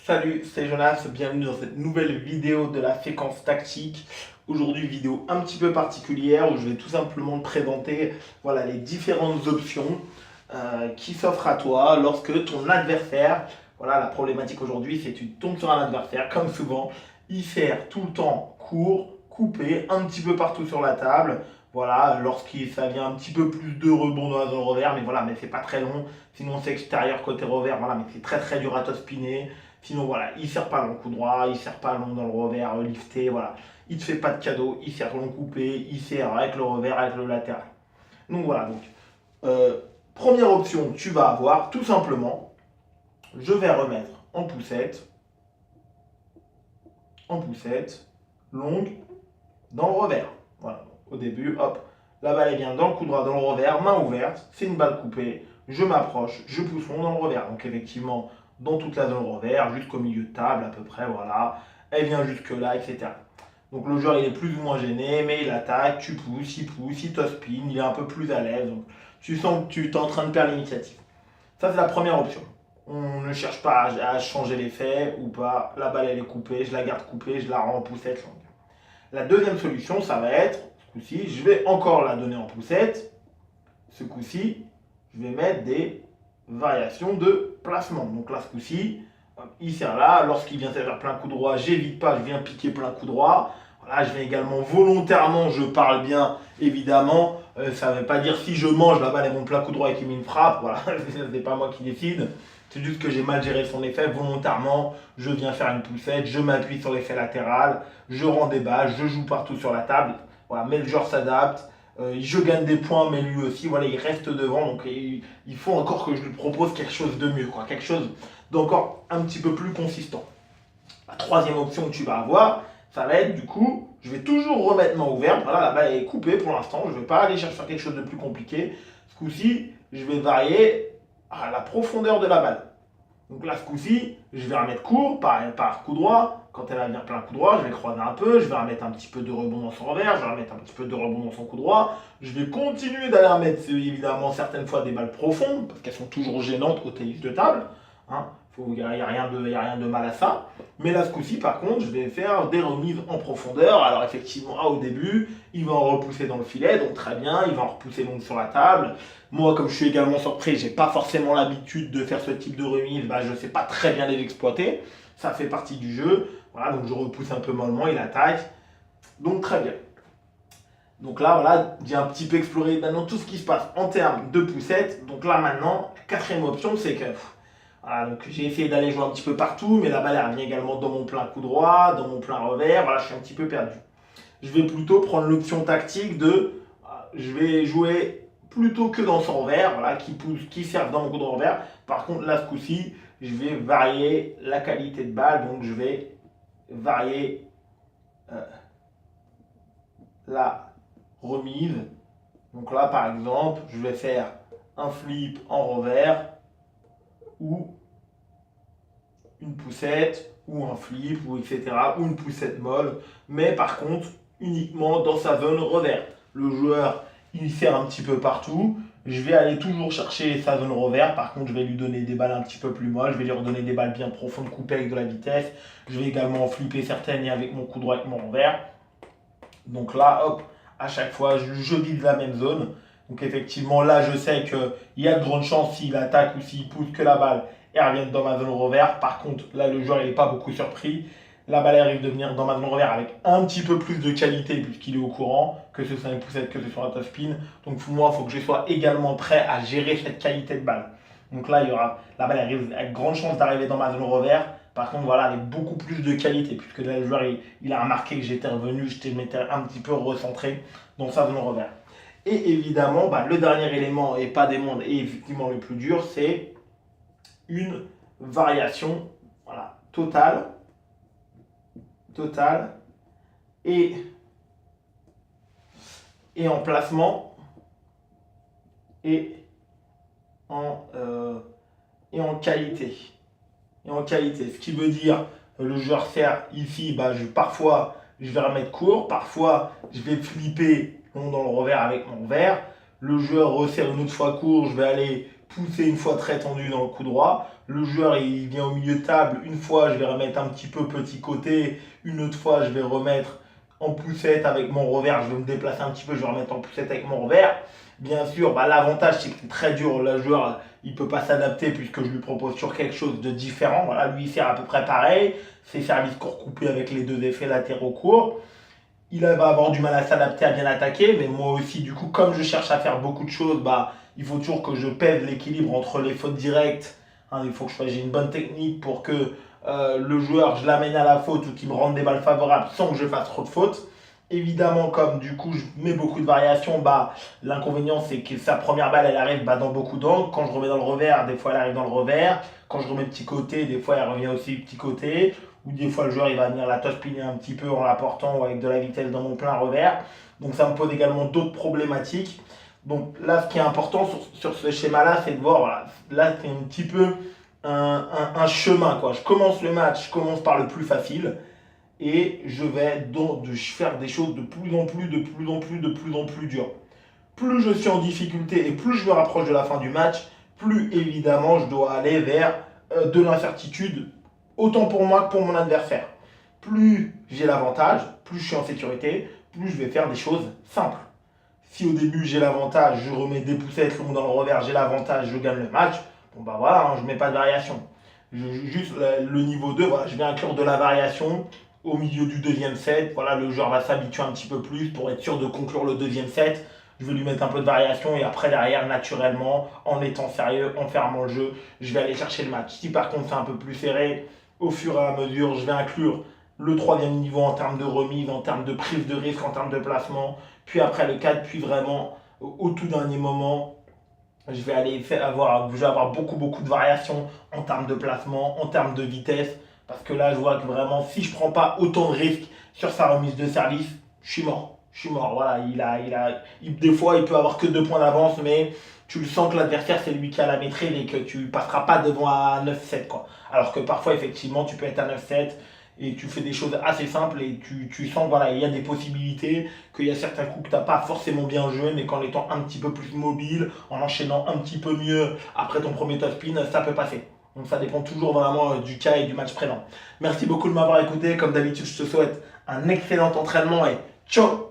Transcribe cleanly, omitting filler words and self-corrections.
Salut, c'est Jonas, bienvenue dans cette nouvelle vidéo de la séquence tactique. Aujourd'hui, vidéo un petit peu particulière où je vais tout simplement te présenter voilà, les différentes options qui s'offrent à toi lorsque ton adversaire, voilà la problématique aujourd'hui, c'est que tu tombes sur un adversaire, comme souvent, il sert tout le temps court, coupé, un petit peu partout sur la table. Voilà, lorsqu'il ça vient un petit peu plus de rebond dans la zone revers, mais voilà, mais c'est pas très long. Sinon c'est extérieur côté revers, voilà, mais c'est très très dur à top spinner. Sinon, voilà, il ne sert pas long coup droit, il ne sert pas long dans le revers lifté, voilà. Il ne te fait pas de cadeau, il sert long coupé, il sert avec le revers, avec le latéral. Donc voilà, euh, première option que tu vas avoir, tout simplement, je vais remettre en poussette, longue, dans le revers. Voilà, au début, hop, la balle est bien dans le coup droit, dans le revers, main ouverte, c'est une balle coupée, je m'approche, je pousse long dans le revers. Donc effectivement, dans toute la zone revers, jusqu'au milieu de table à peu près, voilà, elle vient jusque là, etc. Donc le joueur il est plus ou moins gêné, mais il attaque, tu pousses, il te spin, il est un peu plus à l'aise. Donc tu sens que tu es en train de perdre l'initiative. Ça c'est la première option. On ne cherche pas à changer l'effet ou pas. La balle elle est coupée, je la garde coupée, je la rends en poussette longue. La deuxième solution, ça va être, ce coup-ci, je vais encore la donner en poussette. Ce coup-ci, je vais mettre des variations de placement. Donc là, ce coup-ci, il sert là. Lorsqu'il vient faire plein coup droit, j'évite pas, je viens piquer plein coup droit. Voilà, je vais également volontairement, je parle bien, évidemment. Ça ne veut pas dire si je mange la balle et mon plein coup droit et qu'il met une frappe. Voilà, ce n'est pas moi qui décide. C'est juste que j'ai mal géré son effet volontairement. Je viens faire une poussette, je m'appuie sur l'effet latéral, je rends des balles, je joue partout sur la table. Voilà, mais le joueur s'adapte. Je gagne des points, mais lui aussi, voilà, il reste devant. Donc il faut encore que je lui propose quelque chose de mieux, quoi, quelque chose d'encore un petit peu plus consistant. La troisième option que tu vas avoir, ça va être du coup, je vais toujours remettre main ouverte. Voilà, la balle est coupée pour l'instant. Je ne vais pas aller chercher quelque chose de plus compliqué. Ce coup-ci, je vais varier à la profondeur de la balle. Donc là, ce coup-ci, je vais remettre court par coup droit. Quand elle va venir plein coup droit, je vais croiser un peu, je vais remettre un petit peu de rebond dans son revers, je vais remettre un petit peu de rebond dans son coup droit. Je vais continuer d'aller remettre évidemment certaines fois des balles profondes, parce qu'elles sont toujours gênantes au tennis de table. Hein. Il n'y a, y a rien de mal à ça. Mais là, ce coup-ci, par contre, je vais faire des remises en profondeur. Alors effectivement, au début, il va en repousser dans le filet, donc très bien, il va en repousser donc sur la table. Moi, comme je suis également surpris, j'ai pas forcément l'habitude de faire ce type de remise, bah, je sais pas très bien les exploiter. Ça fait partie du jeu. Voilà, donc je repousse un peu mollement, il attaque. Donc très bien. Donc là, voilà, j'ai un petit peu exploré maintenant tout ce qui se passe en termes de poussettes. Donc là, maintenant, quatrième option, c'est que voilà, donc j'ai essayé d'aller jouer un petit peu partout, mais la balle elle revient également dans mon plein coup droit, dans mon plein revers. Voilà, je suis un petit peu perdu. Je vais plutôt prendre l'option tactique de je vais jouer plutôt que dans son revers, voilà, qui pousse, qui serve dans mon coup de revers. Par contre, là, ce coup-ci, je vais varier la qualité de balle, donc je vais varier euh, la remise. Donc là, par exemple, je vais faire un flip en revers ou une poussette ou un flip ou etc. ou une poussette molle, mais par contre uniquement dans sa zone revers. Le joueur il sert un petit peu partout. Je vais aller toujours chercher sa zone revers. Par contre, je vais lui donner des balles un petit peu plus molles. Je vais lui redonner des balles bien profondes, coupées avec de la vitesse. Je vais également flipper certaines et avec mon coup droit avec mon revers. Donc là, hop, à chaque fois, je vide la même zone. Donc effectivement, là, je sais qu'il y a de grandes chances s'il attaque ou s'il pousse que la balle et revienne dans ma zone revers. Par contre, là, le joueur, il n'est pas beaucoup surpris. La balle arrive de venir dans ma zone revers avec un petit peu plus de qualité puisqu'il est au courant, que ce soit une poussette, que ce soit un top spin. Donc pour moi, il faut que je sois également prêt à gérer cette qualité de balle. Donc là, la balle arrive avec grande chance d'arriver dans ma zone revers. Par contre, voilà, avec beaucoup plus de qualité, puisque là, le joueur, il a remarqué que j'étais revenu, je m'étais un petit peu recentré dans sa zone revers. Et évidemment, bah, le dernier élément, et pas des mondes, et effectivement le plus dur, c'est une variation voilà, totale et, et en placement et en, euh, et en qualité. Et en qualité. Ce qui veut dire, le joueur sert ici, bah, parfois je vais remettre court, parfois je vais flipper dans le revers avec mon revers. Le joueur resserre une autre fois court, je vais aller pousser une fois très tendu dans le coup droit. Le joueur il vient au milieu de table, une fois je vais remettre un petit peu petit côté, une autre fois je vais remettre en poussette avec mon revers, je vais me déplacer un petit peu, je vais remettre en poussette avec mon revers. Bien sûr, l'avantage c'est que c'est très dur, le joueur il ne peut pas s'adapter puisque je lui propose toujours quelque chose de différent. Voilà, lui il sert à peu près pareil, ses services courts coupés avec les deux effets latéraux courts. Il va avoir du mal à s'adapter, à bien attaquer, mais moi aussi, du coup, comme je cherche à faire beaucoup de choses, il faut toujours que je pèse l'équilibre entre les fautes directes. Hein, il faut que j'ai une bonne technique pour que le joueur, je l'amène à la faute ou qu'il me rende des balles favorables sans que je fasse trop de fautes. Évidemment, comme du coup, je mets beaucoup de variations, l'inconvénient, c'est que sa première balle, elle arrive dans beaucoup d'angles. Quand je remets dans le revers, des fois, elle arrive dans le revers. Quand je remets petit côté, des fois, elle revient aussi petit côté. Ou des fois, le joueur, il va venir la touch-piner un petit peu en la portant ou avec de la vitesse dans mon plein revers. Donc, ça me pose également d'autres problématiques. Donc, là, ce qui est important sur ce schéma-là, c'est de voir, voilà, là, c'est un petit peu un chemin, quoi. Je commence le match, je commence par le plus facile et je vais faire des choses de plus en plus dures. Plus je suis en difficulté et plus je me rapproche de la fin du match, plus évidemment je dois aller vers de l'incertitude, autant pour moi que pour mon adversaire. Plus j'ai l'avantage, plus je suis en sécurité, plus je vais faire des choses simples. Si au début j'ai l'avantage, je remets des poussettes longues dans le revers, j'ai l'avantage, je gagne le match, voilà, je ne mets pas de variation. Juste le niveau 2, voilà, je vais inclure de la variation au milieu du deuxième set. Voilà, le joueur va s'habituer un petit peu plus pour être sûr de conclure le deuxième set. Je vais lui mettre un peu de variation et après derrière, naturellement, en étant sérieux, en fermant le jeu, je vais aller chercher le match. Si par contre c'est un peu plus serré, au fur et à mesure, je vais inclure le troisième niveau en termes de remise, en termes de prise de risque, en termes de placement, puis après le 4, puis vraiment au tout dernier moment, je vais avoir beaucoup de variations en termes de placement, en termes de vitesse, parce que là je vois que vraiment si je ne prends pas autant de risques sur sa remise de service, je suis mort. Je suis mort. Voilà, des fois il peut avoir que 2 points d'avance, mais tu le sens que l'adversaire c'est lui qui a la maîtrise et que tu ne passeras pas devant à 9-7 quoi. Alors que parfois effectivement tu peux être à 9-7 et tu fais des choses assez simples et tu sens voilà, il y a des possibilités, qu'il y a certains coups que tu n'as pas forcément bien joué, mais qu'en étant un petit peu plus mobile, en enchaînant un petit peu mieux après ton premier top spin, ça peut passer. Donc ça dépend toujours vraiment du cas et du match présent. Merci beaucoup de m'avoir écouté. Comme d'habitude, je te souhaite un excellent entraînement et ciao!